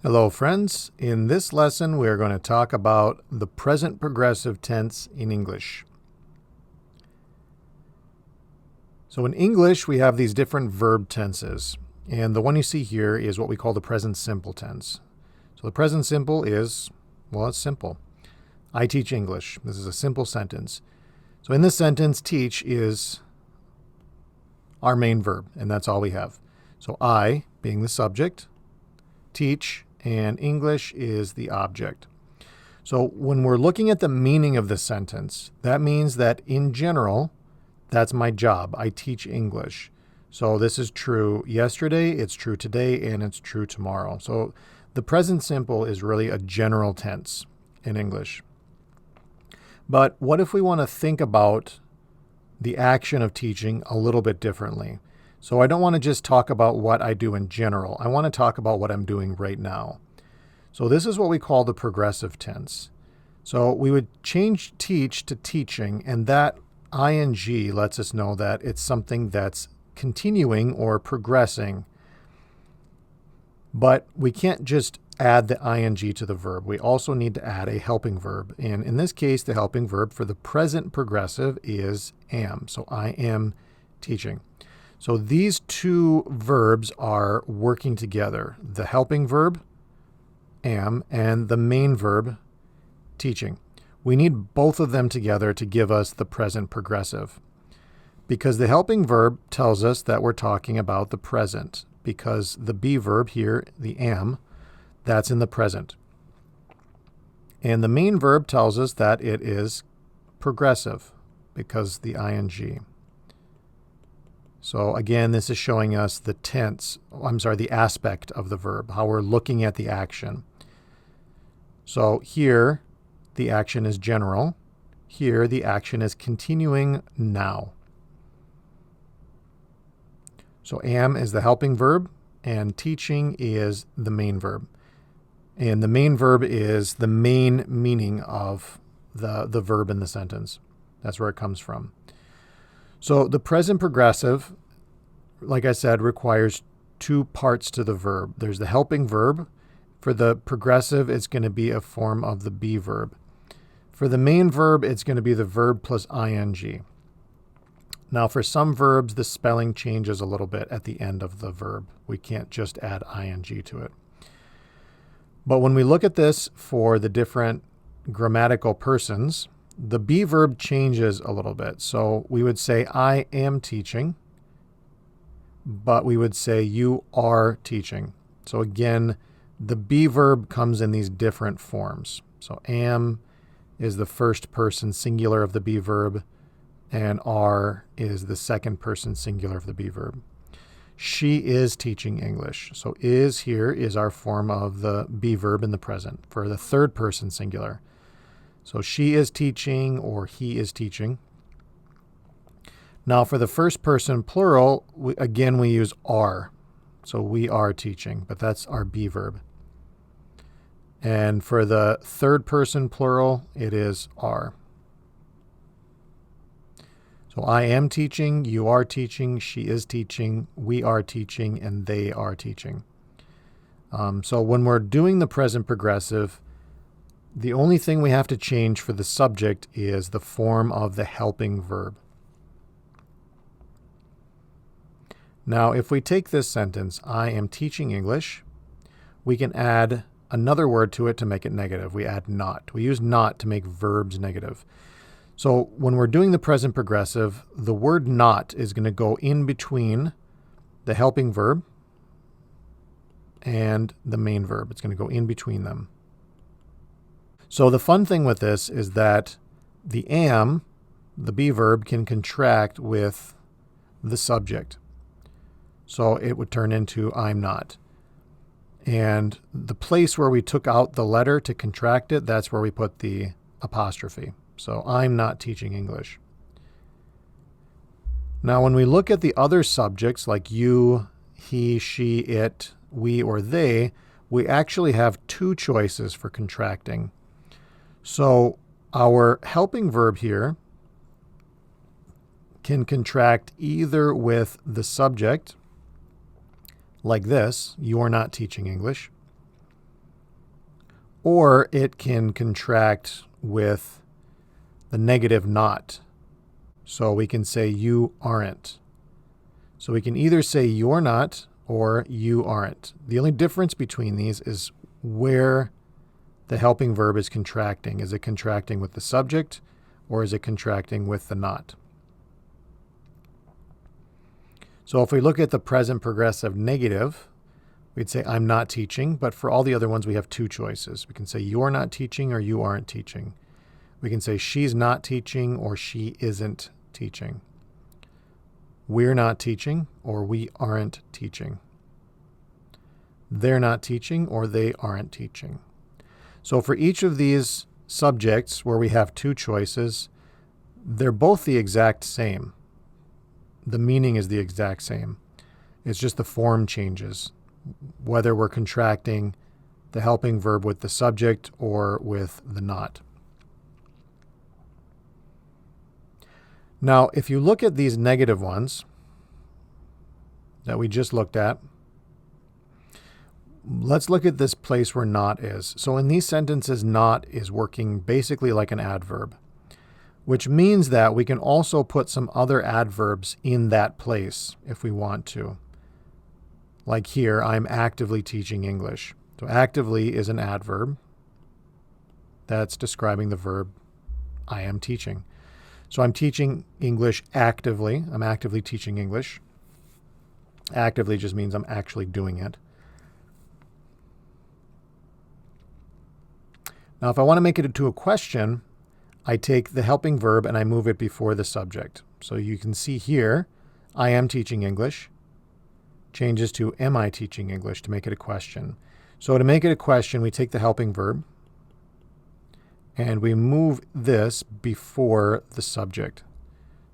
Hello friends, in this lesson we are going to talk about the present progressive tense in English. So in English we have these different verb tenses, and the one you see here is what we call the present simple tense. So the present simple is, well, it's simple. I teach English. This is a simple sentence. So in this sentence, teach is our main verb, and that's all we have. So I being the subject, teach, and English is the object. So when we're looking at the meaning of the sentence, that means that in general, that's my job. I teach English. So this is true yesterday, it's true today, and it's true tomorrow. So the present simple is really a general tense in English. But what if we want to think about the action of teaching a little bit differently? So I don't want to just talk about what I do in general. I want to talk about what I'm doing right now. So this is what we call the progressive tense. So we would change teach to teaching, and that ing lets us know that it's something that's continuing or progressing. But we can't just add the ing to the verb. We also need to add a helping verb. And in this case, the helping verb for the present progressive is am. So I am teaching. So these two verbs are working together. The helping verb, am, and the main verb, teaching. We need both of them together to give us the present progressive. Because the helping verb tells us that we're talking about the present. Because the be verb here, the am, that's in the present. And the main verb tells us that it is progressive because the ing. So again, this is showing us the the aspect of the verb, how we're looking at the action. So here, the action is general. Here, the action is continuing now. So am is the helping verb, and teaching is the main verb. And the main verb is the main meaning of the verb in the sentence. That's where it comes from. So the present progressive, like I said, requires two parts to the verb. There's the helping verb. For the progressive, it's going to be a form of the be verb. For the main verb, it's going to be the verb plus ing. Now, for some verbs, the spelling changes a little bit at the end of the verb. We can't just add ing to it. But when we look at this for the different grammatical persons, the be verb changes a little bit. So we would say, I am teaching, but we would say, you are teaching. So again, the be verb comes in these different forms. So am is the first person singular of the be verb, and are is the second person singular of the be verb. She is teaching English. So is here is our form of the be verb in the present for the third person singular. So she is teaching or he is teaching. Now for the first person plural, we use are. So we are teaching, but that's our be verb. And for the third person plural, it is are. So I am teaching, you are teaching, she is teaching, we are teaching, and they are teaching. So when we're doing the present progressive, the only thing we have to change for the subject is the form of the helping verb. Now, if we take this sentence, I am teaching English, we can add another word to it to make it negative. We add not. We use not to make verbs negative. So when we're doing the present progressive, the word not is going to go in between the helping verb and the main verb. It's going to go in between them. So the fun thing with this is that the am, the be verb, can contract with the subject. So it would turn into I'm not. And the place where we took out the letter to contract it, that's where we put the apostrophe. So I'm not teaching English. Now, when we look at the other subjects like you, he, she, it, we, or they, we actually have two choices for contracting. So our helping verb here can contract either with the subject, like this, you are not teaching English, or it can contract with the negative not. So we can say you aren't. So we can either say you're not or you aren't. The only difference between these is where the helping verb is contracting. Is it contracting with the subject or is it contracting with the not? So if we look at the present progressive negative, we'd say I'm not teaching, but for all the other ones we have two choices. We can say you're not teaching or you aren't teaching. We can say she's not teaching or she isn't teaching. We're not teaching or we aren't teaching. They're not teaching or they aren't teaching. So for each of these subjects where we have two choices, they're both the exact same. The meaning is the exact same. It's just the form changes, whether we're contracting the helping verb with the subject or with the not. Now, if you look at these negative ones that we just looked at, let's look at this place where not is. So in these sentences, not is working basically like an adverb, which means that we can also put some other adverbs in that place if we want to. Like here, I'm actively teaching English. So actively is an adverb that's describing the verb I am teaching. So I'm teaching English actively. I'm actively teaching English. Actively just means I'm actually doing it. Now, if I want to make it into a question, I take the helping verb and I move it before the subject. So you can see here, I am teaching English changes to am I teaching English to make it a question. So to make it a question, we take the helping verb and we move this before the subject.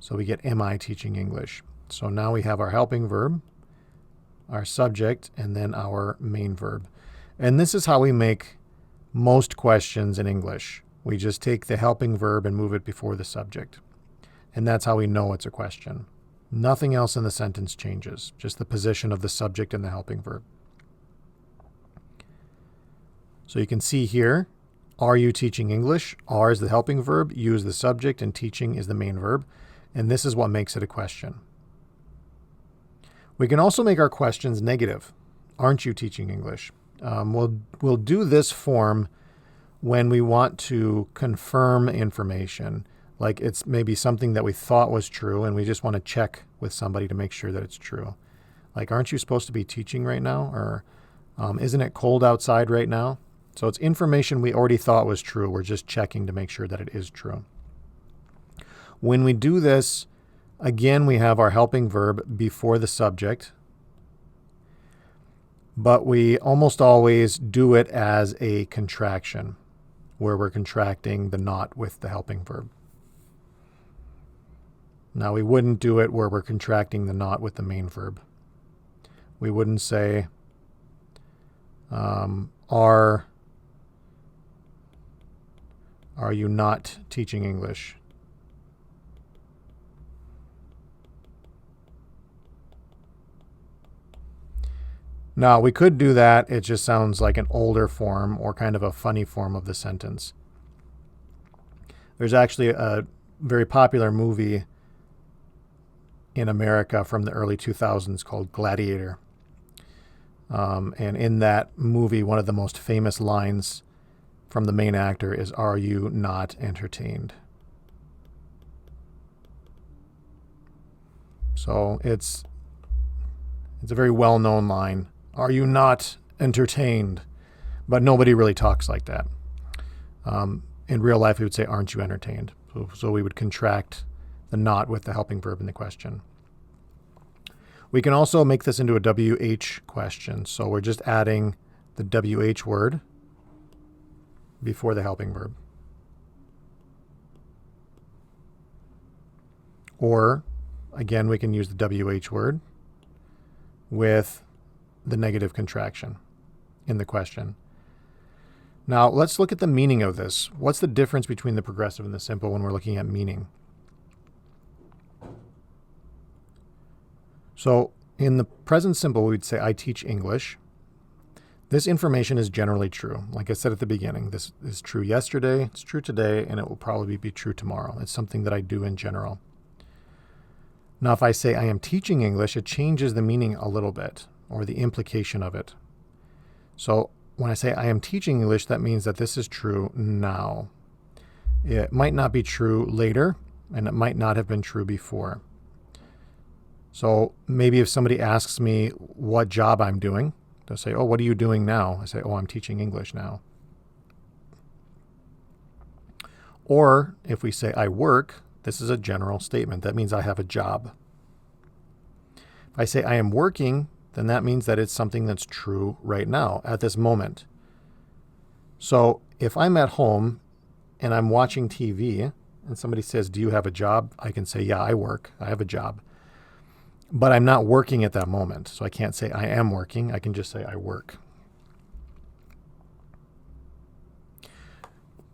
So we get am I teaching English. So now we have our helping verb, our subject, and then our main verb. And this is how we make most questions in English. We just take the helping verb and move it before the subject. And that's how we know it's a question. Nothing else in the sentence changes, just the position of the subject and the helping verb. So you can see here, are you teaching English? Are is the helping verb, you is the subject, and teaching is the main verb. And this is what makes it a question. We can also make our questions negative. Aren't you teaching English? We'll do this form when we want to confirm information, like it's maybe something that we thought was true and we just want to check with somebody to make sure that it's true. Like, aren't you supposed to be teaching right now? Or isn't it cold outside right now? So it's information we already thought was true. We're just checking to make sure that it is true. When we do this, again, we have our helping verb before the subject, but we almost always do it as a contraction, where we're contracting the not with the helping verb. Now, we wouldn't do it where we're contracting the not with the main verb. We wouldn't say, are you not teaching English? Now, we could do that. It just sounds like an older form or kind of a funny form of the sentence. There's actually a very popular movie in America from the early 2000s called Gladiator. And in that movie, one of the most famous lines from the main actor is, "Are you not entertained?" So it's a very well-known line. Are you not entertained? But nobody really talks like that. In real life, we would say, aren't you entertained? So we would contract the not with the helping verb in the question. We can also make this into a WH question. So we're just adding the WH word before the helping verb. Or, again, we can use the WH word with the negative contraction in the question. Now, let's look at the meaning of this. What's the difference between the progressive and the simple when we're looking at meaning? So in the present simple, we'd say, I teach English. This information is generally true. Like I said at the beginning, this is true yesterday, it's true today, and it will probably be true tomorrow. It's something that I do in general. Now, if I say I am teaching English, it changes the meaning a little bit, or the implication of it. So when I say I am teaching English, that means that this is true now. It might not be true later, and it might not have been true before. So maybe if somebody asks me what job I'm doing, they'll say, oh, what are you doing now? I say, oh, I'm teaching English now. Or if we say I work, this is a general statement. That means I have a job. If I say I am working, then that means that it's something that's true right now, at this moment. So if I'm at home and I'm watching TV and somebody says, do you have a job? I can say, yeah, I work. I have a job. But I'm not working at that moment. So I can't say I am working. I can just say I work.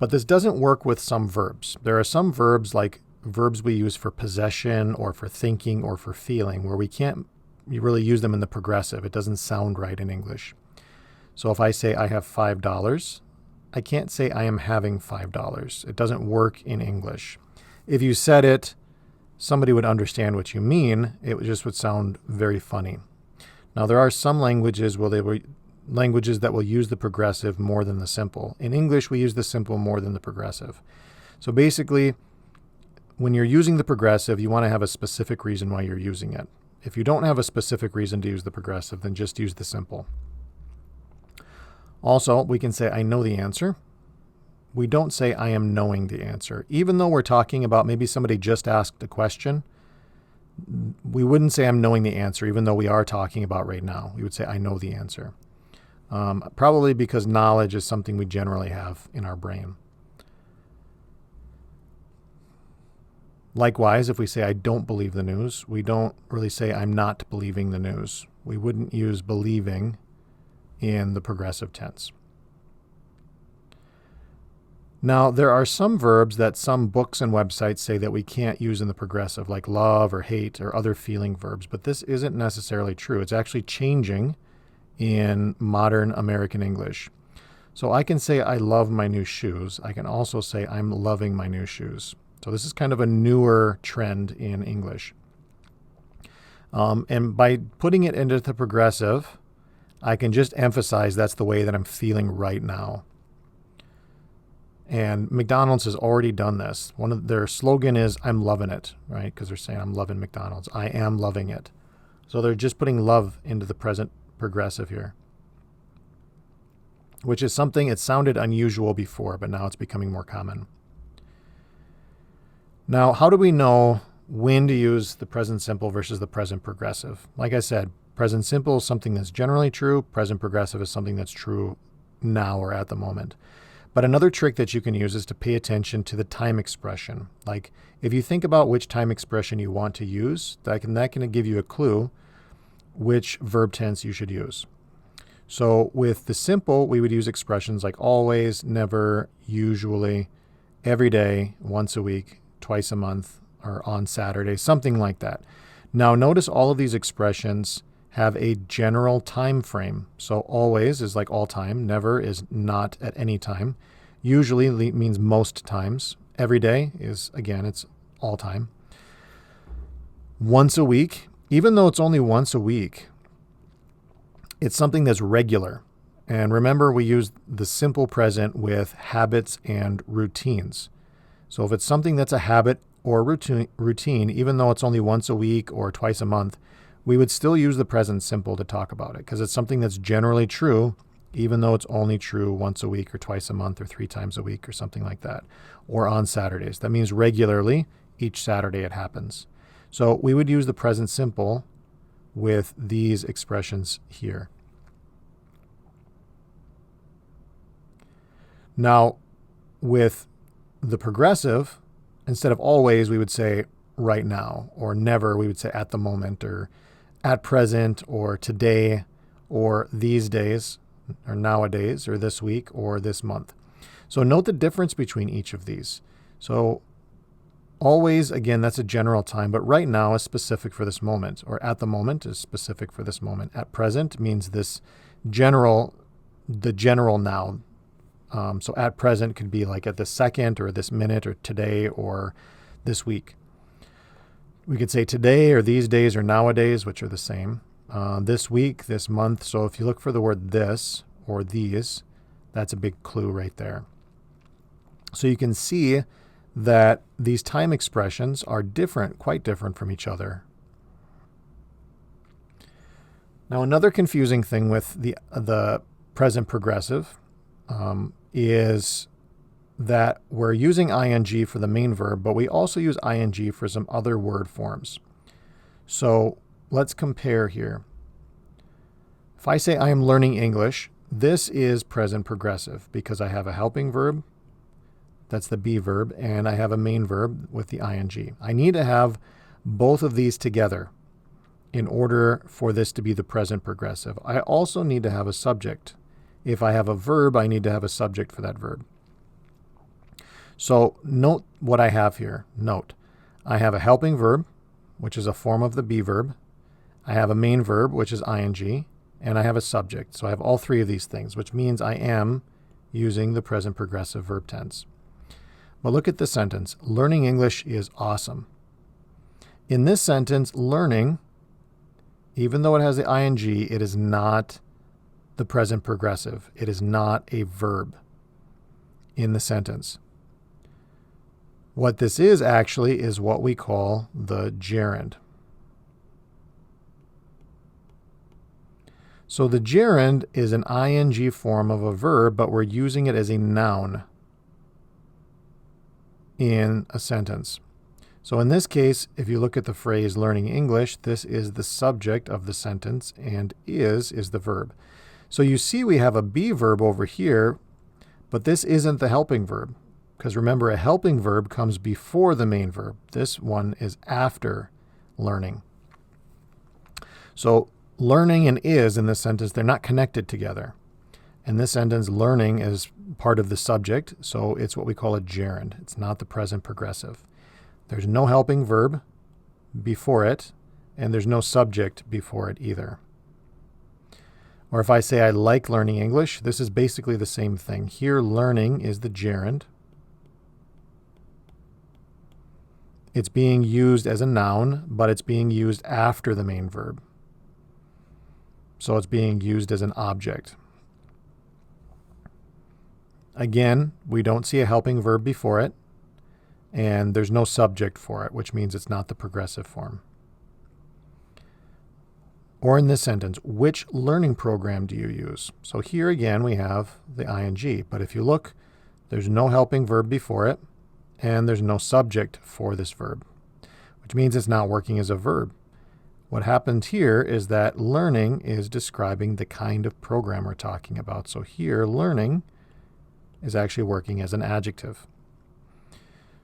But this doesn't work with some verbs. There are some verbs, like verbs we use for possession or for thinking or for feeling, where we can't really use them in the progressive. It doesn't sound right in English. So if I say I have $5, I can't say I am having $5. It doesn't work in English. If you said it, somebody would understand what you mean. It just would sound very funny. Now, there are some languages that will use the progressive more than the simple. In English, we use the simple more than the progressive. So basically, when you're using the progressive, you want to have a specific reason why you're using it. If you don't have a specific reason to use the progressive, then just use the simple. Also, we can say I know the answer. We don't say I am knowing the answer. Even though we're talking about maybe somebody just asked a question, we wouldn't say I'm knowing the answer, even though we are talking about right now. We would say I know the answer. Probably because knowledge is something we generally have in our brain. Likewise, if we say I don't believe the news, we don't really say I'm not believing the news. We wouldn't use believing in the progressive tense. Now, there are some verbs that some books and websites say that we can't use in the progressive, like love or hate or other feeling verbs, but this isn't necessarily true. It's actually changing in modern American English. So I can say I love my new shoes. I can also say I'm loving my new shoes. So this is kind of a newer trend in English. And by putting it into the progressive, I can just emphasize that's the way that I'm feeling right now. And McDonald's has already done this. One of their slogan is, I'm loving it, right? Because they're saying, I'm loving McDonald's. I am loving it. So they're just putting love into the present progressive here, which is something, it sounded unusual before, but now it's becoming more common. Now, how do we know when to use the present simple versus the present progressive? Like I said, present simple is something that's generally true. Present progressive is something that's true now or at the moment. But another trick that you can use is to pay attention to the time expression. Like if you think about which time expression you want to use, that can give you a clue which verb tense you should use. So with the simple, we would use expressions like always, never, usually, every day, once a week, twice a month, or on Saturday, something like that. Now notice all of these expressions have a general time frame. So always is like all time, never is not at any time, usually means most times, every day is, again, it's all time. Once a week, even though it's only once a week, it's something that's regular. And remember, we use the simple present with habits and routines. So if it's something that's a habit or routine, even though it's only once a week or twice a month, we would still use the present simple to talk about it because it's something that's generally true, even though it's only true once a week or twice a month or 3 times a week or something like that, or on Saturdays. That means regularly, each Saturday it happens. So we would use the present simple with these expressions here. Now, with the progressive, instead of always, we would say right now, or never, we would say at the moment, or at present, or today, or these days, or nowadays, or this week, or this month. So note the difference between each of these. So always, again, that's a general time, but right now is specific for this moment, or at the moment is specific for this moment. At present means this general the general noun. So at present could be like at this second or this minute or today or this week. We could say today or these days or nowadays, which are the same. This week, this month. So if you look for the word this or these, that's a big clue right there. So you can see that these time expressions are different, quite different from each other. Now, another confusing thing with the present progressive is that we're using ing for the main verb, but we also use ing for some other word forms. So let's compare here. If I say I am learning English, this is present progressive because I have a helping verb, that's the be verb, and I have a main verb with the ing. I need to have both of these together in order for this to be the present progressive. I also need to have a subject. If I have a verb, I need to have a subject for that verb. So note what I have here. Note, I have a helping verb, which is a form of the be verb. I have a main verb, which is ing, and I have a subject. So I have all three of these things, which means I am using the present progressive verb tense. But look at this sentence. Learning English is awesome. In this sentence, learning, even though it has the ing, it is not the present progressive. It is not a verb in the sentence. What this is actually is what we call the gerund. So the gerund is an ing form of a verb, but we're using it as a noun in a sentence. So in this case, if you look at the phrase learning English, this is the subject of the sentence and is the verb. So you see we have a be verb over here, but this isn't the helping verb. Because remember, a helping verb comes before the main verb. This one is after learning. So learning and is in this sentence, they're not connected together. In this sentence, learning is part of the subject, so it's what we call a gerund. It's not the present progressive. There's no helping verb before it, and there's no subject before it either. Or if I say I like learning English, this is basically the same thing. Here, learning is the gerund. It's being used as a noun, but it's being used after the main verb. So it's being used as an object. Again, we don't see a helping verb before it, and there's no subject for it, which means it's not the progressive form. Or in this sentence, which learning program do you use? So here again, we have the ing, but if you look, there's no helping verb before it, and there's no subject for this verb, which means it's not working as a verb. What happened here is that learning is describing the kind of program we're talking about. So here, learning is actually working as an adjective.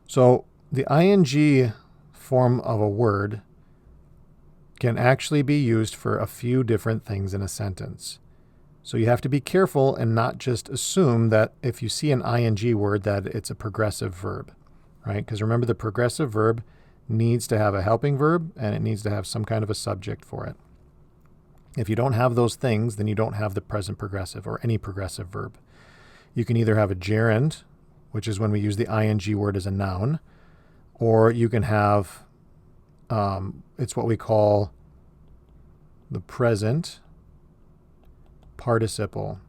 So the ing form of a word can actually be used for a few different things in a sentence. So you have to be careful and not just assume that if you see an ing word that it's a progressive verb, right? Because remember, the progressive verb needs to have a helping verb and it needs to have some kind of a subject for it. If you don't have those things, then you don't have the present progressive or any progressive verb. You can either have a gerund, which is when we use the ing word as a noun, or you can have, it's what we call the present participle.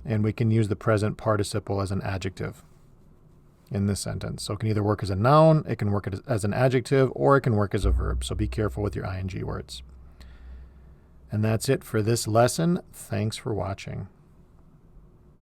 And we can use the present participle as an adjective in this sentence. So it can either work as a noun, it can work as an adjective, or it can work as a verb. So be careful with your ing words. And that's it for this lesson. Thanks for watching.